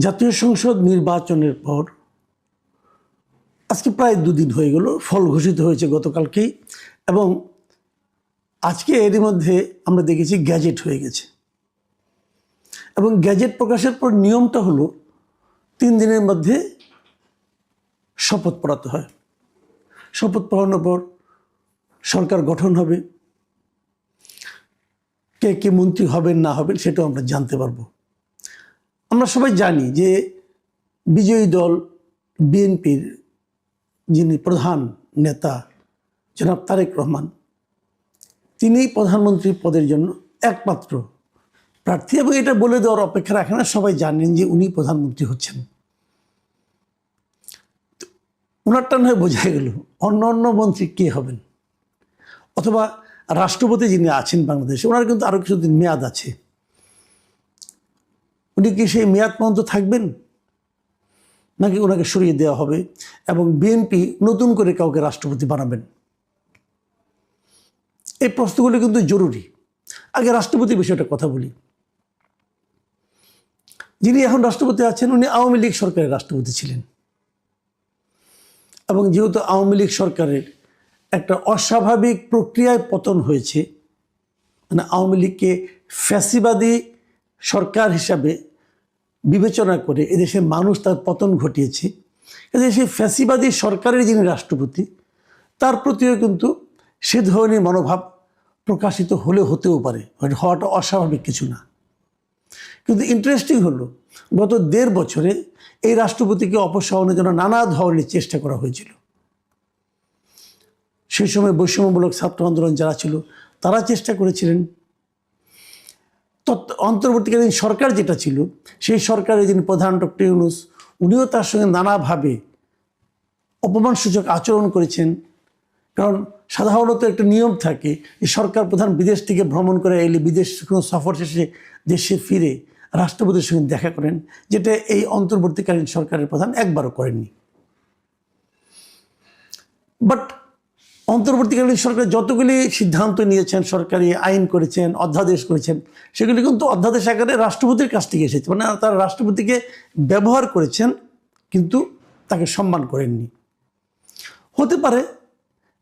জাতীয় সংসদ নির্বাচনের পর আজকে প্রায় দুদিন হয়ে গেল, ফল ঘোষিত হয়েছে গতকালকেই, এবং আজকে এরই মধ্যে আমরা দেখেছি গ্যাজেট হয়ে গেছে। এবং গ্যাজেট প্রকাশের পর নিয়মটা হলো 3 দিনের মধ্যে শপথ পড়াতে হয়। শপথ পড়ানোর পর সরকার গঠন হবে, কে কে মন্ত্রী হবেন না হবেন সেটাও আমরা জানতে পারবো। আমরা সবাই জানি যে বিজয়ী দল বিএনপির যিনি প্রধান নেতা জনাব তারেক রহমান, তিনিই প্রধানমন্ত্রী পদের জন্য একমাত্র প্রার্থী, এবং এটা বলে দেওয়ার অপেক্ষা রাখে না, সবাই জানেন যে উনি প্রধানমন্ত্রী হচ্ছেন। ওনারটা নয় বোঝা গেল, অন্য অন্য মন্ত্রী কে হবেন, অথবা রাষ্ট্রপতি যিনি আছেন বাংলাদেশে, ওনার কিন্তু আরও কিছুদিন মেয়াদ আছে। উনি কি সেই মেয়াদ পর্যন্ত থাকবেন, নাকি ওনাকে সরিয়ে দেওয়া হবে এবং বিএনপি নতুন করে কাউকে রাষ্ট্রপতি বানাবেন? এই প্রশ্নগুলো কিন্তু জরুরি। আগে রাষ্ট্রপতির বিষয়টা কথা বলি। যিনি এখন রাষ্ট্রপতি আছেন উনি আওয়ামী লীগ সরকারের রাষ্ট্রপতি ছিলেন, এবং যেহেতু আওয়ামী লীগ সরকারের একটা অস্বাভাবিক প্রক্রিয়ায় পতন হয়েছে, মানে আওয়ামী লীগকে ফ্যাসিবাদী সরকার হিসাবে বিবেচনা করে এদেশের মানুষ তার পতন ঘটিয়েছে, সেই ফ্যাসিবাদী সরকারের যিনি রাষ্ট্রপতি তার প্রতিও কিন্তু সে ধরনের মনোভাব প্রকাশিত হতেও পারে, হওয়াটা অস্বাভাবিক কিছু না। কিন্তু ইন্টারেস্টিং হলো, গত 1.5 বছরে এই রাষ্ট্রপতিকে অপসারণের জন্য নানা ধরনের চেষ্টা করা হয়েছিল। সেই সময় বৈষম্যমূলক ছাত্র আন্দোলন যারা ছিল তারা চেষ্টা করেছিলেন। অন্তর্বর্তীকালীন সরকার যেটা ছিল, সেই সরকারের যিনি প্রধান ডক্টর ইউনূস, উনিও তার সঙ্গে নানাভাবে অপমানসূচক আচরণ করেছেন। কারণ সাধারণত একটা নিয়ম থাকে যে সরকার প্রধান বিদেশ থেকে ভ্রমণ করে এলে, বিদেশ কোনো সফর শেষে দেশে ফিরে রাষ্ট্রপতির সঙ্গে দেখা করেন, যেটা এই অন্তর্বর্তীকালীন সরকারের প্রধান একবারও করেননি। বাট অন্তর্বর্তীকালীন সরকার যতগুলি সিদ্ধান্ত নিয়েছেন, সরকারি আইন করেছেন, অধ্যাদেশ করেছেন, সেগুলি কিন্তু অধ্যাদেশ আকারে রাষ্ট্রপতির কাছ থেকে এসেছে। মানে তারা রাষ্ট্রপতিকে ব্যবহার করেছেন, কিন্তু তাকে সম্মান করেননি। হতে পারে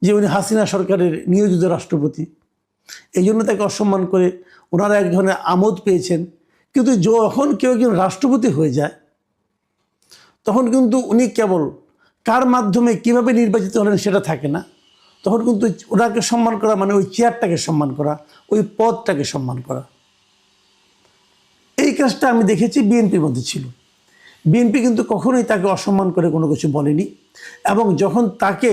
যে উনি হাসিনা সরকারের নিয়োজিত রাষ্ট্রপতি, এই জন্য তাকে অসম্মান করে ওনারা এক ধরনের আমোদ পেয়েছেন। কিন্তু যখন কেউ একজন রাষ্ট্রপতি হয়ে যায়, তখন কিন্তু উনি কেবল কার মাধ্যমে কিভাবে নির্বাচিত হলেন সেটা থাকে না, তখন কিন্তু ওনাকে সম্মান করা মানে ওই চেয়ারটাকে সম্মান করা, ওই পদটাকে সম্মান করা। এই কাজটা আমি দেখেছি বিএনপির মধ্যে ছিল। বিএনপি কিন্তু কখনোই তাকে অসম্মান করে কোনো কিছু বলেনি, এবং যখন তাকে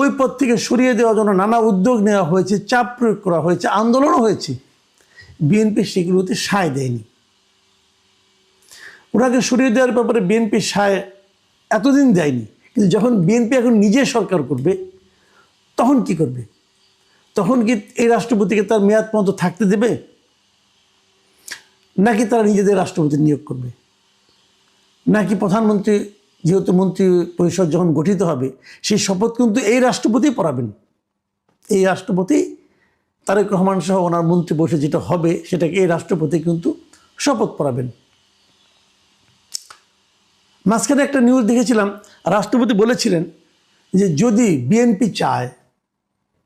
ওই পদ থেকে সরিয়ে দেওয়ার জন্য নানা উদ্যোগ নেওয়া হয়েছে, চাপ প্রয়োগ করা হয়েছে, আন্দোলনও হয়েছে, বিএনপি সেগুলোতে সায় দেয়নি। ওনাকে সরিয়ে দেওয়ার ব্যাপারে বিএনপি সায় এতদিন দেয়নি, কিন্তু যখন বিএনপি এখন নিজে সরকার করবে তখন কি করবে? তখন কি এই রাষ্ট্রপতিকে তার মেয়াদ পর্যন্ত থাকতে দেবে, নাকি তারা নিজেদের রাষ্ট্রপতি নিয়োগ করবে? নাকি প্রধানমন্ত্রী, যেহেতু মন্ত্রী পরিষদ যখন গঠিত হবে, সেই শপথ কিন্তু এই রাষ্ট্রপতি পড়াবেন। এই রাষ্ট্রপতি তারেক রহমান সহ ওনার মন্ত্রী পরিষদ যেটা হবে সেটাকে এই রাষ্ট্রপতি কিন্তু শপথ পড়াবেন। মাঝখানে একটা নিউজ দেখেছিলাম, রাষ্ট্রপতি বলেছিলেন যে যদি বিএনপি চায়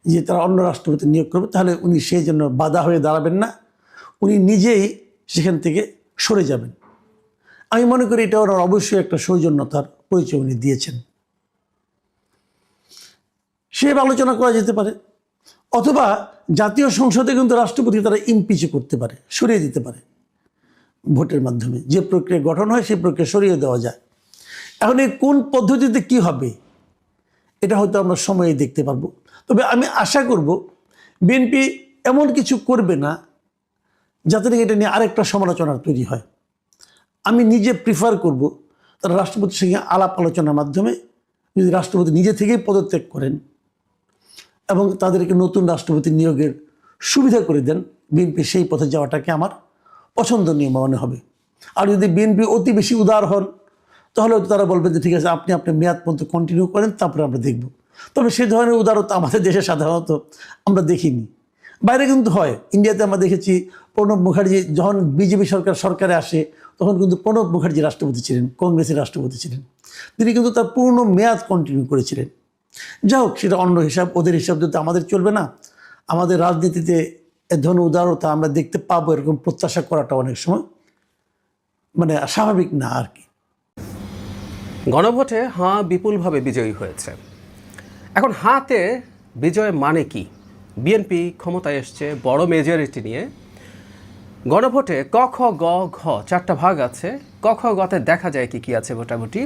যে তারা অন্য রাষ্ট্রপতি নিয়োগ করবে, তাহলে উনি সেই জন্য বাধা হয়ে দাঁড়াবেন না, উনি নিজেই সেখান থেকে সরে যাবেন। আমি মনে করি এটা ওনার অবশ্যই একটা সৌজন্যতার পরিচয় উনি দিয়েছেন। সে আলোচনা করা যেতে পারে, অথবা জাতীয় সংসদে কিন্তু রাষ্ট্রপতি তারা ইমপিচ করতে পারে, সরিয়ে দিতে পারে ভোটের মাধ্যমে। যে প্রক্রিয়া গঠন হয় সেই প্রক্রিয়া সরিয়ে দেওয়া যায়। এখন এই কোন পদ্ধতিতে কি হবে এটা হয়তো আমরা সময়ে দেখতে পারবো। তবে আমি আশা করব বিএনপি এমন কিছু করবে না যাতে এটা নিয়ে আরেকটা সমালোচনার তৈরি হয়। আমি নিজে প্রিফার করব তারা রাষ্ট্রপতির সঙ্গে আলাপ আলোচনার মাধ্যমে যদি রাষ্ট্রপতি নিজে থেকেই পদত্যাগ করেন এবং তাদেরকে নতুন রাষ্ট্রপতি নিয়োগের সুবিধা করে দেন, বিএনপি সেই পথে যাওয়াটাকে আমার পছন্দনীয় মনে হবে। আর যদি বিএনপি অতি বেশি উদার হন, তাহলে তারা বলবেন যে ঠিক আছে, আপনি আপনার মেয়াদ পর্যন্ত কন্টিনিউ করেন, তারপরে আমরা দেখব। তবে সেই ধরনের উদারতা আমাদের দেশে সাধারণত আমরা দেখিনি। বাইরে কিন্তু হয়। ইন্ডিয়াতে আমরা দেখেছি প্রণব মুখার্জি যখন বিজেপি সরকারে আসে, তখন কিন্তু প্রণব মুখার্জি রাষ্ট্রপতি ছিলেন, কংগ্রেসের রাষ্ট্রপতি ছিলেন। তিনি কিন্তু তার পূর্ণ মেয়াদ কন্টিনিউ করেছিলেন। যাই হোক, সেটা অন্য হিসাব, ওদের হিসাব যদি আমাদের চলবে না। আমাদের রাজনীতিতে এ ধরনের উদারতা আমরা দেখতে পাবো এরকম প্রত্যাশা করাটা অনেক সময় মানে স্বাভাবিক না আর কি। গণভোটে হাঁ বিপুলভাবে বিজয়ী হয়েছে। এখন হাতে বিজয় মানে কি? বিএনপি ক্ষমতায় এসছে বড় মেজরিটি নিয়ে। গণভোটে ক খ গ ঘ 4টা ভাগ আছে। ক খ গতে দেখা যায় কি আছে মোটামুটি,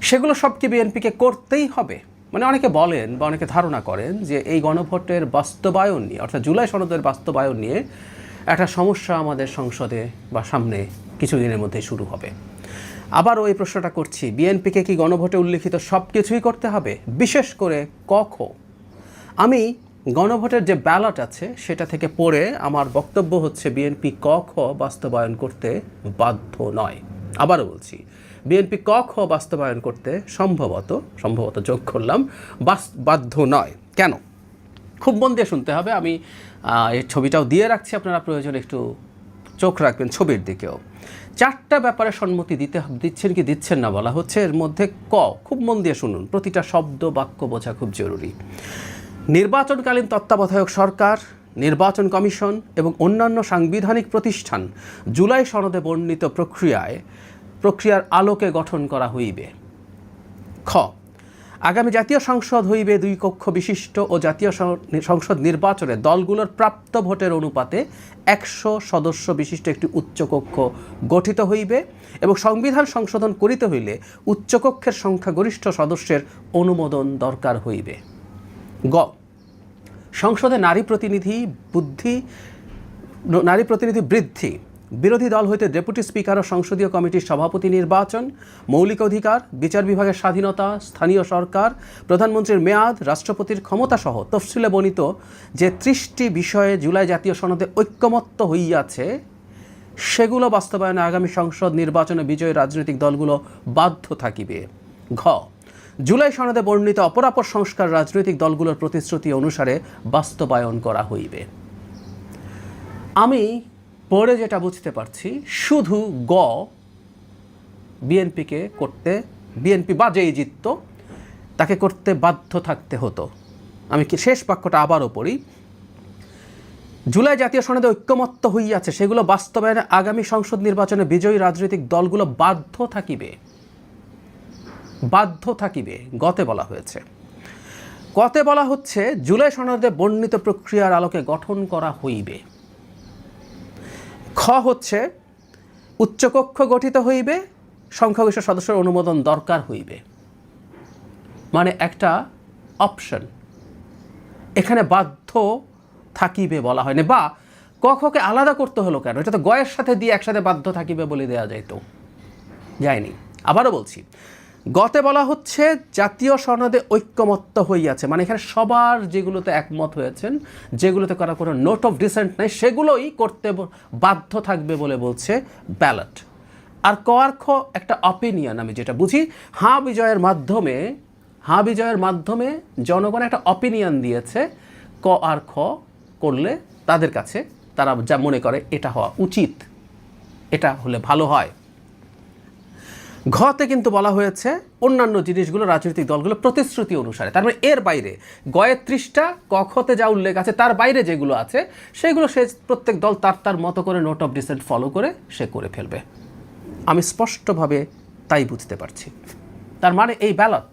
সেগুলো সব কি বিএনপিকে করতেই হবে? মানে অনেকে বলেন বা অনেকে ধারণা করেন যে এই গণভোটের বাস্তবায়ন নিয়ে, অর্থাৎ জুলাই সনদের বাস্তবায়ন নিয়ে একটা সমস্যা আমাদের সংসদে বা সামনে কিছুদিনের মধ্যে শুরু হবে। আবারও এই প্রশ্নটা করছি, বিএনপিকে কি গণভোটে উল্লিখিত সব কিছুই করতে হবে, বিশেষ করে ক খ? আমি গণভোটের যে ব্যালট আছে সেটা থেকে পড়ে আমার বক্তব্য হচ্ছে বিএনপি ক খ বাস্তবায়ন করতে বাধ্য নয়। আবারও বলছি, বিএনপি ক খ বাস্তবায়ন করতে সম্ভবত যোগ করলাম বাধ্য নয়। কেন? খুব মন দিয়ে শুনতে হবে। আমি এই ছবিটাও দিয়ে রাখছি, আপনারা প্রয়োজনে একটু চোখ রাখবেন ছবির দিকেও। 4টা ব্যাপারে সম্মতি দিচ্ছেন কি দিচ্ছেন না বলা হচ্ছে। এর মধ্যে খুব মন দিয়ে শুনুন, প্রতিটা শব্দ বাক্য বোঝা খুব জরুরি। নির্বাচনকালীন তত্ত্বাবধায়ক সরকার, নির্বাচন কমিশন এবং অন্যান্য সাংবিধানিক প্রতিষ্ঠান জুলাই সনদে বর্ণিত প্রক্রিয়ার আলোকে গঠন করা হইবে। খ, আগামী জাতীয় সংসদ হইবে 2 কক্ষ বিশিষ্ট ও জাতীয় সংসদ নির্বাচনে দলগুলোর প্রাপ্ত ভোটের অনুপাতে 100 সদস্য বিশিষ্ট একটি উচ্চকক্ষ গঠিত হইবে এবং সংবিধান সংশোধন করিতে হইলে উচ্চকক্ষের সংখ্যাগরিষ্ঠ সদস্যের অনুমোদন দরকার হইবে। গ, সংসদে নারী প্রতিনিধি বৃদ্ধি, বিরোধী দল হইতে ডেপুটি স্পিকার ও সংসদীয় কমিটির সভাপতি নির্বাচন, মৌলিক অধিকার, বিচার বিভাগের স্বাধীনতা, স্থানীয় সরকার, প্রধানমন্ত্রীর মেয়াদ, রাষ্ট্রপতির ক্ষমতা সহ তফসিলে বর্ণিত যে 30টি বিষয়ে জুলাই জাতীয় সনদে ঐক্যমত্য হইয়াছে সেগুলো বাস্তবায়নে আগামী সংসদ নির্বাচনে বিজয়ী রাজনৈতিক দলগুলো বাধ্য থাকিবে। ঘ, জুলাই সনদে বর্ণিত অপরাপর সংস্কার রাজনৈতিক দলগুলোর প্রতিশ্রুতি অনুসারে বাস্তবায়ন করা হইবে। আমি পরে যেটা বুঝতে পারছি, শুধু গ বিএনপিকে করতে, বিএনপি বাজেই জিতত, তাকে করতে বাধ্য থাকতে হতো। আমি শেষ বাক্যটা আবারও পড়ি। জুলাই জাতীয় সনদে ঐক্যমত্য হইয়াছে সেগুলো বাস্তবায়নে আগামী সংসদ নির্বাচনে বিজয়ী রাজনৈতিক দলগুলো বাধ্য থাকিবে। গতে বলা হয়েছে। কতে বলা হচ্ছে জুলাই সনদে বর্ণিত প্রক্রিয়ার আলোকে গঠন করা হইবে। খ হচ্ছে উচ্চকক্ষ গঠিত হইবে, সংখ্যাগরিষ্ঠ সদস্যের অনুমোদন দরকার হইবে। মানে একটা অপশন, এখানে বাধ্য থাকিবে বলা হয়নি। বা ক খকে আলাদা করতে হলো কেন? এটা তো গয়ের সাথে দিয়ে একসাথে বাধ্য থাকিবে বলে দেওয়া যাইত, যায়নি। আবারও বলছি, গতে বলা হচ্ছে জাতীয় সনদে ঐক্যমত্য হইয়াছে, মানে এখানে সবার যেগুলোতে একমত হয়েছেন, যেগুলোতে করার কোনো নোট অফ ডিসেন্ট নেই, সেগুলোই করতে বাধ্য থাকবে বলে বলছে ব্যালট। আর ক আর খ একটা অপিনিয়ন, আমি যেটা বুঝি, হাঁ বিজয়ের মাধ্যমে জনগণ একটা অপিনিয়ন দিয়েছে ক আর খ করলে তাদের কাছে, তারা যা মনে করে এটা হওয়া উচিত, এটা হলে ভালো হয়। ঘতে কিন্তু বলা হয়েছে অন্যান্য জিনিসগুলো রাজনৈতিক দলগুলো প্রতিশ্রুতি অনুসারে, তার মানে এর বাইরে গয়ের 30টা, কখতে যা উল্লেখ আছে তার বাইরে যেগুলো আছে সেগুলো সে প্রত্যেক দল তার মতো করে নোট অফ ডিসেন্ট ফলো করে সে করে ফেলবে। আমি স্পষ্টভাবে তাই বুঝতে পারছি। তার মানে এই ব্যালট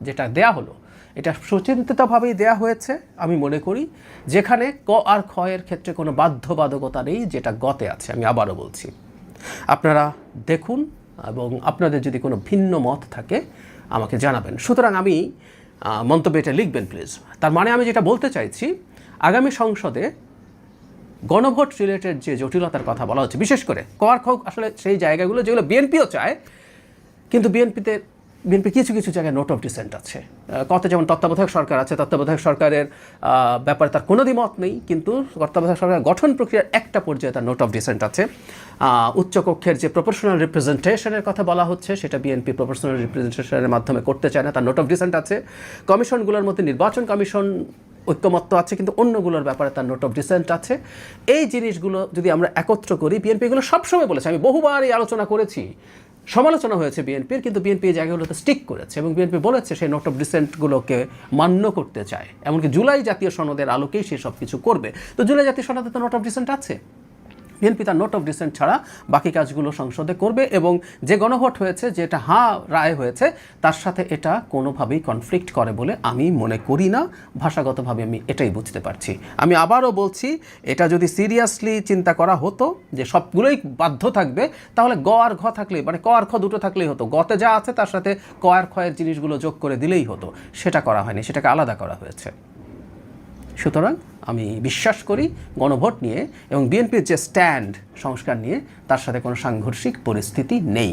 যেটা দেয়া হলো এটা সুচিন্তিতভাবেই দেয়া হয়েছে, আমি মনে করি, যেখানে ক আর খ এর ক্ষেত্রে কোনো বাধ্যবাধকতা নেই, যেটা গতে আছে। আমি আবারও বলছি, আপনারা দেখুন এবং আপনাদের যদি কোনো ভিন্ন মত থাকে আমাকে জানাবেন। সুতরাং আমি মন্তব্যে এটা লিখবেন প্লিজ। তার মানে আমি যেটা বলতে চাইছি, আগামী সংসদে গণভোট রিলেটেড যে জটিলতার কথা বলা হচ্ছে, বিশেষ করে ক আর খ আসলে সেই জায়গাগুলো যেগুলো বিএনপিও চায়, কিন্তু বিএনপি কিছু কিছু জায়গায় নোট অফ ডিসেন্ট আছে। কত যেমন তত্ত্বাবধায়ক সরকার আছে, তত্ত্বাবধায়ক সরকারের ব্যাপারে তার কোনো দ্বিমত নেই, কিন্তু তত্ত্বাবধায়ক সরকার গঠন প্রক্রিয়ার একটা পর্যায়ে তার নোট অফ ডিসেন্ট আছে। উচ্চকক্ষের যে প্রপোর্শনাল রিপ্রেজেন্টেশনের কথা বলা হচ্ছে, সেটা বিএনপি প্রপোর্শনাল রিপ্রেজেন্টেশনের মাধ্যমে করতে চায় না, তার নোট অফ ডিসেন্ট আছে। কমিশনগুলোর মধ্যে নির্বাচন কমিশন ঐক্যমত্য আছে, কিন্তু অন্যগুলোর ব্যাপারে তার নোট অফ ডিসেন্ট আছে। এই জিনিসগুলো যদি আমরা একত্র করি, বিএনপি এগুলো সবসময় বলেছে, আমি বহুবার এই আলোচনা করেছি, সমালোচনা হয়েছে বিএনপির, কিন্তু বিএনপি এই জায়গাগুলোতে স্টিক করেছে এবং বিএনপি বলেছে সেই নোট অফ ডিসেন্টগুলোকে মান্য করতে চায়, এমনকি জুলাই জাতীয় সনদের আলোকেই সে সব কিছু করবে। তো জুলাই জাতীয় সনদে তো নোট অফ ডিসেন্ট আছে, বিএনপি তার নোট অফ ডিসেন্ট ছাড়া বাকি কাজগুলো সংসদে করবে এবং যে গণভোট হয়েছে, যেটা রায় হয়েছে, তার সাথে এটা কোনোভাবেই কনফ্লিক্ট করে বলে আমি মনে করি না। ভাষাগতভাবে আমি এটাই বুঝতে পারছি। আমি আবারও বলছি, এটা যদি সিরিয়াসলি চিন্তা করা হতো যে সবগুলোই বাধ্য থাকবে, তাহলে গ আর ঘ থাকলে, মানে ক আর খ দুটো থাকলেই হতো, গতে যা আছে তার সাথে ক আর খয়ের জিনিসগুলো যোগ করে দিলেই হতো। সেটা করা হয়নি, সেটাকে আলাদা করা হয়েছে। সুতরাং আমি বিশ্বাস করি গণভোট নিয়ে এবং বিএনপির যে স্ট্যান্ড সংস্কার নিয়ে, তার সাথে কোনো সাংঘর্ষিক পরিস্থিতি নেই।